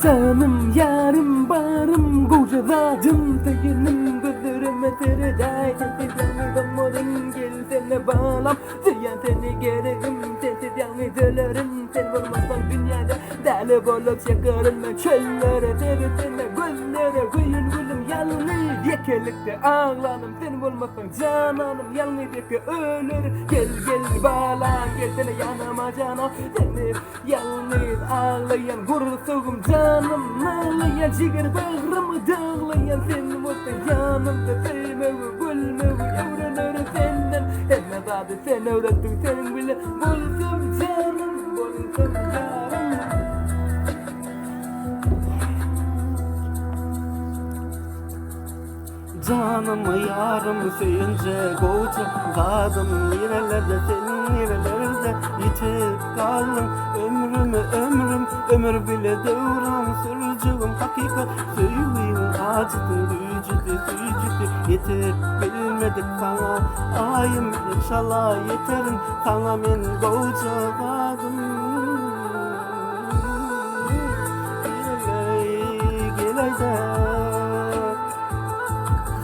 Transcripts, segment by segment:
Canım yarım barım kocadım teginim gözlerime tereday Tetiyanı damırın gel sene bağlam Diyen seni gereğim tetiyanı dölerim Sen olmasan dünyada deli bolup yakarım ben çöllere teretene gözlere kıyın gülüm yalnız yekelikte ağlanım Sen olmasan cananım yalnız yeke ölür Gel gel bağlan gel sene yanıma canım Seni yalnız ağlayan kursuğum canım ağlayan ciğer bağrımı dağlayan Senin olsa yanımda sevmevi gülmevi yavruları senden Etme zaten sen öğrettin senin bile bulsum canım bulsum canım Canımı yarım söyünce koca kaldım nerelerde senin nerelerde yitip kaldım ömür bile devran sürücüğüm hakikat söyleyeyim acıdı büyücüdü yetip bilmedik sana ayım inşallah yeterim sana men koca kaldım geleyde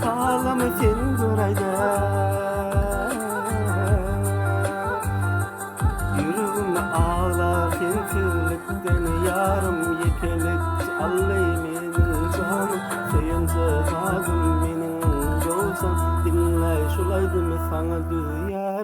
ağlama senin burayda yüreğime ağlar sensilikten yarım yekelik Allah'ım benim canım sayınca kaldım benim yolsan dinle şulaydım sana dünya